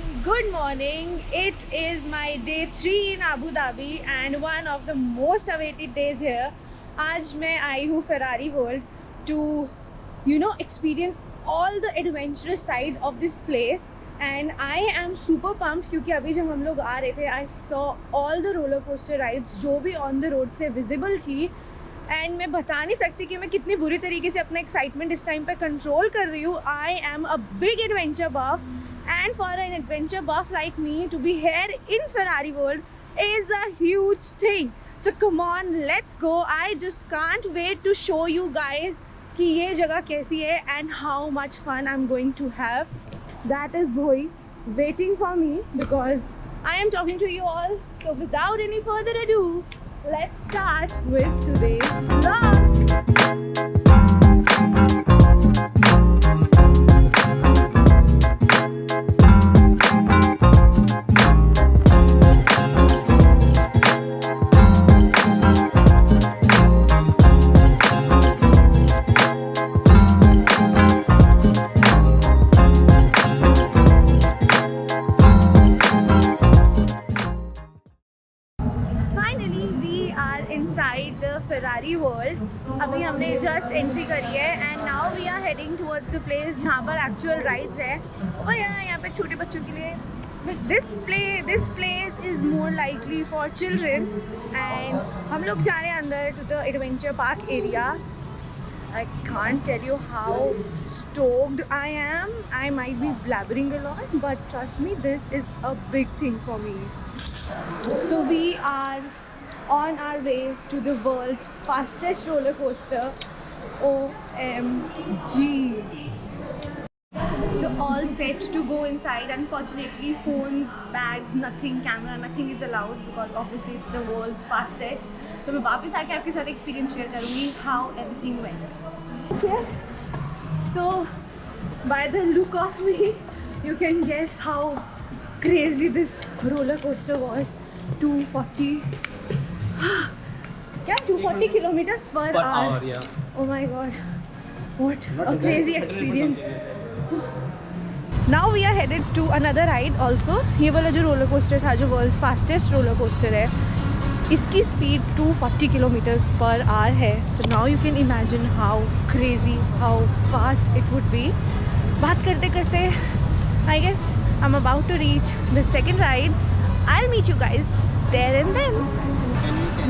Good morning. It is my day 3 in Abu Dhabi and one of the most awaited days here. आज मैं आई हूँ Ferrari World to experience all the adventurous side of this place and I am super pumped क्योंकि अभी जब हम लोग आ रहे थे I saw all the roller coaster rides जो भी on the road से visible थी एंड मैं बता नहीं सकती कि मैं कितनी बुरी तरीके से अपना एक्साइटमेंट इस टाइम पे कंट्रोल कर रही हूँ. I am a big adventure buff and for an adventure buff like me to be here in Ferrari World is a huge thing. So come on, let's go. I just can't wait to show you guys कि ये जगह कैसी है and how much fun I'm going to have. That is Bhoi waiting for me because I am talking to you all. So without any further ado, let's start with today's vlog. Inside the Ferrari World. अभी हमने just entry करी है and now we are heading towards the place जहाँ पर actual rides है और यहाँ पे छोटे बच्चों के लिए. This place is more likely for children and हम लोग जा रहे हैं अंदर to the adventure park area. I can't tell you how stoked I am. I might be blabbering a lot but trust me, this is a big thing for me. So we are on our way to the world's fastest roller coaster. OMG. So all set to go inside. Unfortunately phones, bags, nothing, camera, nothing is allowed because obviously it's the world's fastest. तो मैं वापस आके आपके साथ experience share करूँगी how everything went. Okay. So by the look of me you can guess how crazy this roller coaster was. 240 क्या 240 kilometers per hour. Yeah. Oh my god, what a crazy experience. Now we are headed to another ride also. ये वाला जो roller coaster था जो world's fastest roller coaster है, इसकी speed 240 kilometers per hour है. So now you can imagine how crazy, how fast it would be. बात करते करते I guess I'm about to reach the second ride. I'll meet you guys there and then.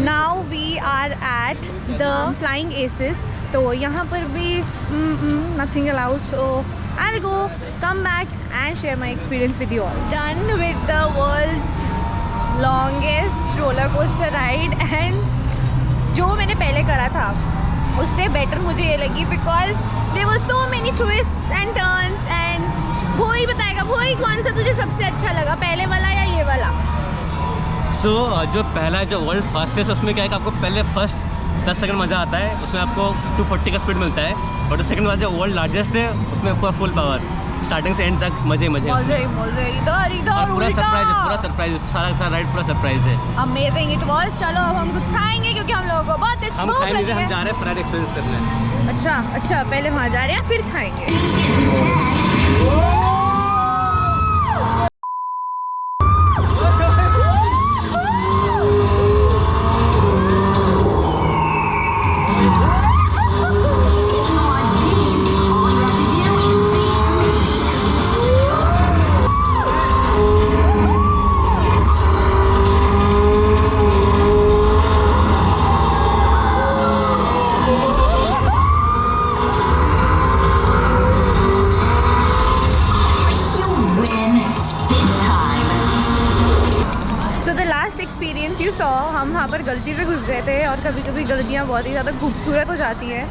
Now we are at the Flying Aces. तो यहाँ पर भी nothing allowed. So I'll go, come back and share my experience with you all. Done with the world's longest roller coaster ride and जो मैंने पहले करा था उससे better मुझे ये लगी because there were so many twists and turns and भोई बताएगा. भोई कौन सा तुझे सबसे अच्छा लगा, पहले वाला या ये वाला? जो पहला जो वर्ल्ड फास्टेस्ट उसमें क्या है कि आपको पहले फर्स्ट 10 सेकंड मज़ा आता है, उसमें आपको 240 का स्पीड मिलता है. और जो सेकंड वाला जो वर्ल्ड लार्जेस्ट है उसमें आपको फुल पावर स्टार्टिंग से एंड तक मज़े इधर पूरा सरप्राइज सारा राइड पूरा सरप्राइज है. Amazing it was. चलो अब हम कुछ खाएंगे क्योंकि हम लोगों को बहुत हम खाए नहीं, हम जा रहे हैं फ्राइड एक्सपीरियंस करने. अच्छा पहले वहाँ जा रहे हैं फिर खाएंगे. एक्सपीरियंस यू सॉ हम वहाँ पर गलती से घुस गए थे और कभी कभी गलतियाँ बहुत ही ज़्यादा खूबसूरत हो जाती हैं.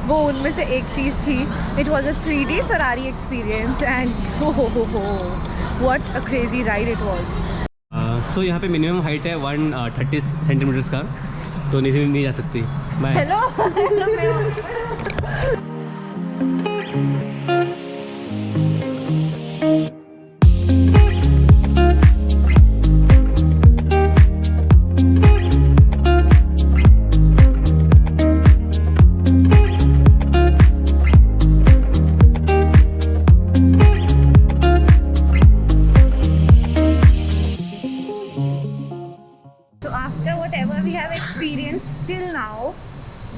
वो उनमें से एक चीज़ थी. It was a 3D Ferrari experience and what a crazy ride it was. So यहाँ पे मिनिमम हाइट है 130 सेंटीमीटर्स का, तो नीचे नहीं जा सकती. Hello now.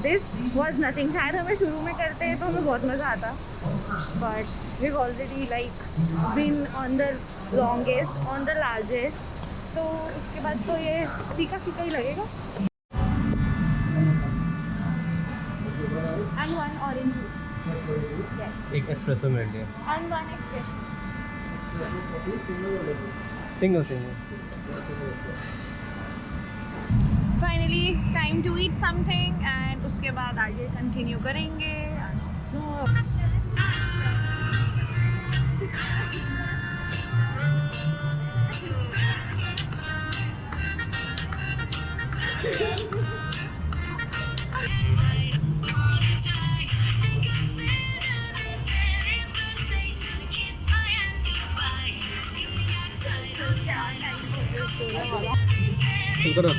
This was nothing. शायद हमें शुरू में करते हैं तो हमें बहुत मज़ा आता, but we've already like been on the longest, on the largest. तो उसके बाद तो ये फीका फीका ही लगेगा. And one orange juice. Yes. एक एस्प्रेसो मिल गया. And one espresso. Single. Finally, time to eat something and उसके बाद आगे कंटिन्यू करेंगे. करो.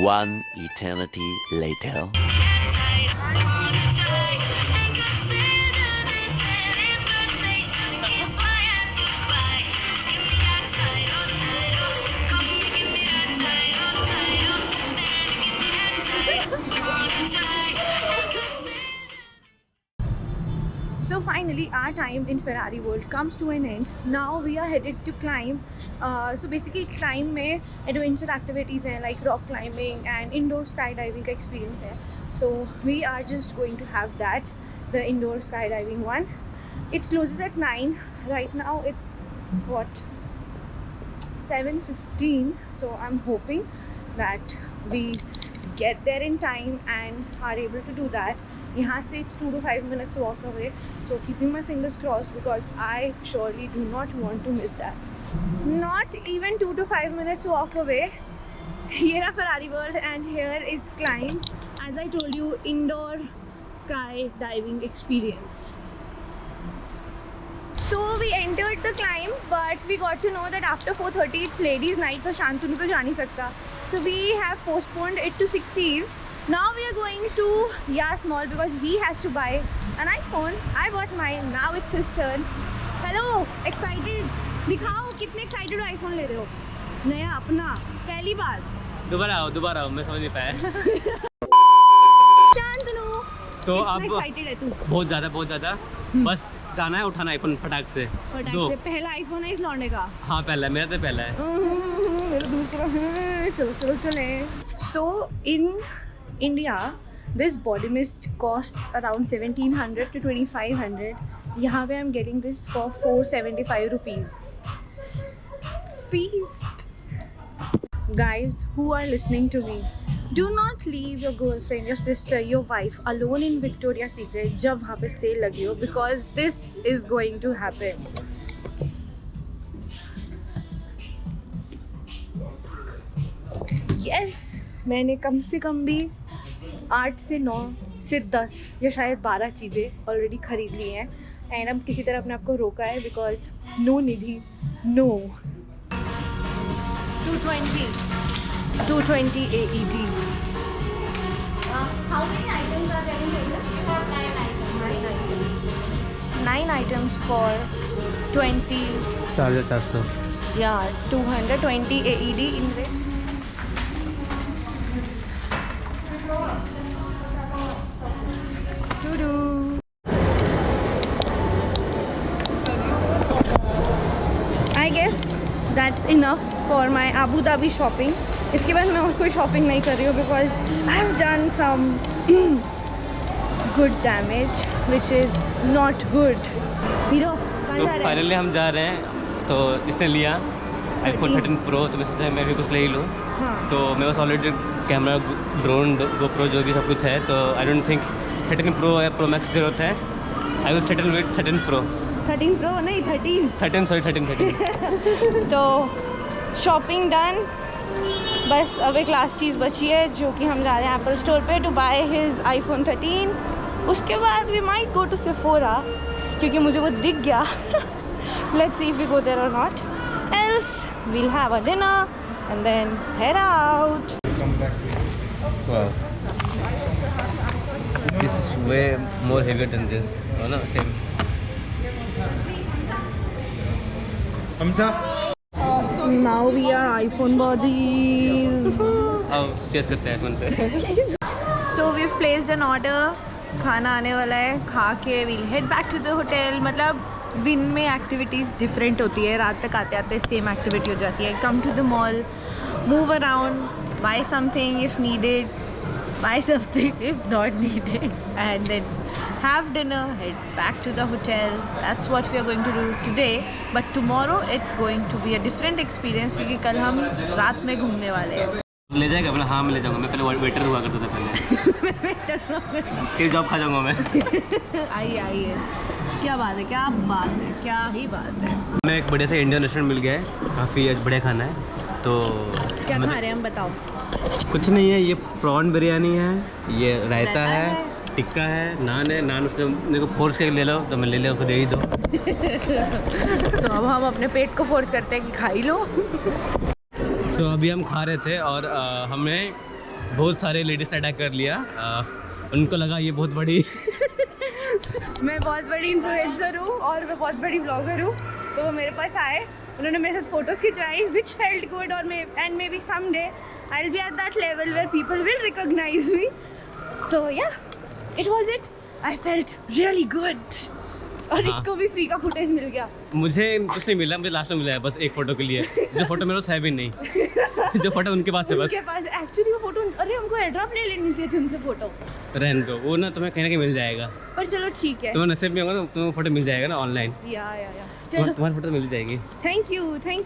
One eternity later. So finally our time in Ferrari World comes to an end. Now we are headed to climb. So basically climb में adventure activities हैं like rock climbing and indoor skydiving का experience है. So we are just going to have that, the indoor skydiving one. It closes at 9. Right now it's what, 7:15. So I'm hoping that we get there in time and are able to do that. यहाँ से it's 2 to 5 minutes walk away, so keeping my fingers crossed because I surely do not want to miss that. Not even 2 to 5 minutes walk away. Here are Ferrari World and here is climb. As I told you, indoor skydiving experience. So we entered the climb, but we got to know that after 4:30 it's ladies night, तो शांतनु तो जा नहीं सकता. So we have postponed it to 16. Now we are going to Yas Mall because he has to buy an iPhone. I bought mine. Now it's his turn. Hello, excited? दिखाओ कितने excited हो iPhone ले रहे हो? नया अपना पहली बार. दोबारा आओ मैं समझ नहीं पाया. शांतनु. तो अब excited है तू? बहुत ज़्यादा. बस जाना है उठाना आईफोन फटाक से. पहला आईफोन है इस लौंडे का. हाँ पहला है, मेरा तो पहला है. मेरा दूसरा है. चलो. So in India, this body mist costs around 1700 to 2500. यहाँ पे I'm getting this for 475 rupees. Feast. Guys who are listening to me, do not leave your girlfriend, your sister, your wife alone in Victoria's Secret जब वहाँ पे sale लगी हो, because this is going to happen. Yes, मैंने कम से कम भी 8 से 9 से 10 या शायद 12 चीज़ें ऑलरेडी ख़रीद ली हैं. एंड अब किसी तरह अपने आप को रोका है because no Nidhi, no. 220 AED. How many items are there in here? You have 9 items. 9 items for 20. 400. Yeah, 220 AED in which. I guess that's enough for my Abu Dhabi shopping. इसके बाद मैं और कोई शॉपिंग नहीं कर रही हूँ because I've done some good damage which is not good. Hero कहाँ तो जा रहे हैं? फाइनली हम जा रहे हैं. तो इसने लिया iPhone 13 Pro, तो मैं सोचा मैं भी कुछ ले ही लूँ. हाँ. तो मेरे पास ऑलरेडी कैमरा, ड्रोन, GoPro जो भी सब कुछ है. तो आई डोंट थिंक 13 Pro या Pro Max की ज़रूरत है. I will settle with 13 Pro. 13 Pro नहीं 13. तो शॉपिंग डन. बस अब एक लास्ट चीज़ बची है जो कि हम जा रहे हैं एप्पल स्टोर पे टू बाय हिज iPhone 13. उसके बाद we might go to Sephora क्योंकि मुझे वो दिख गया. Let's see if we go there or not. Else we'll have a dinner and then head out. Wow. This is way more heavier than this. Oh no, same. So Now we are iPhone bodies. अब chess करते हैं phone से। So we've placed an order. खाना आने वाला है, खा के we'll head back to the hotel. मतलब दिन में एक्टिविटीज़ डिफरेंट होती है, रात तक आते आते सेम एक्टिविटी हो जाती है. Come to the mall, move around, buy something if needed, buy something if not needed, and then have dinner, head back to the hotel. That's what we are going to do today. But tomorrow it's going to be a different experience क्योंकि कल हम रात में घूमने वाले हैं. ले जाएगा अपना? हाँ मैं ले जाऊँगा. मैं पहले वेटर हुआ करता था पहले. तेरी जॉब खा जाऊँगा मैं. आइए क्या बात है, क्या बात है, क्या ही बात है. मैं एक बढ़िया सा इंडियन रेस्टोरेंट मिल गया है, काफ़ी बढ़िया खाना है. तो क्या खा रहे हैं हम बताओ. कुछ नहीं है, ये प्रॉन बिरयानी है, ये रायता है, टिक्का है, नान है. नान उसने मेरे को फोर्स करके ले लो तो मैं ले लिया, उसको दे ही दो. तो अब हम अपने पेट को फोर्स करते हैं कि खा ही लो. सो अभी हम खा रहे थे और हमने बहुत सारे लेडीज़ अटैक कर लिया. उनको लगा ये बहुत बड़ी मैं बहुत बड़ी इन्फ्लुएंसर हूँ और मैं बहुत बड़ी ब्लॉगर हूँ. तो वो मेरे पास आए, उन्होंने मेरे साथ फोटोज़ खिंचवाई विच फेल्ट गुड और maybe some day I will be at that level where people will recognise me. So yeah it was it. I felt really good. और हाँ. इसको भी फ्री का फुटेज मिल गया. मुझे कुछ नहीं मिला, मुझे लास्ट में मिला है बस एक फ़ोटो के लिए. जो फोटो मेरे पास है भी नहीं. जो फोटो उनके पास है बस. उनके पास एक्चुअली वो फोटो, अरे हमको एड्रॉप ले लेनी चाहिए थी उनसे फोटो. रहने दो, वो ना तुम्हें कहीं ना कहीं मिल जाएगा. पर चलो ठीक है, तुम्हें नसीब में होगा ना, तुम्हें फोटो मिल जाएगा ना ऑनलाइन. या चलो. तुम्हारी फोटो मिल जाएगी. Thank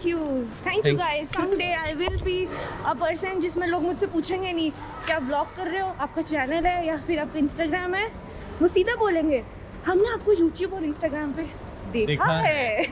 you guys. Someday I will be a person जिसमें लोग मुझसे पूछेंगे नहीं क्या ब्लॉग कर रहे हो, आपका चैनल है या फिर आपका इंस्टाग्राम है. वो सीधा बोलेंगे हमने आपको यूट्यूब और इंस्टाग्राम पे देखा है.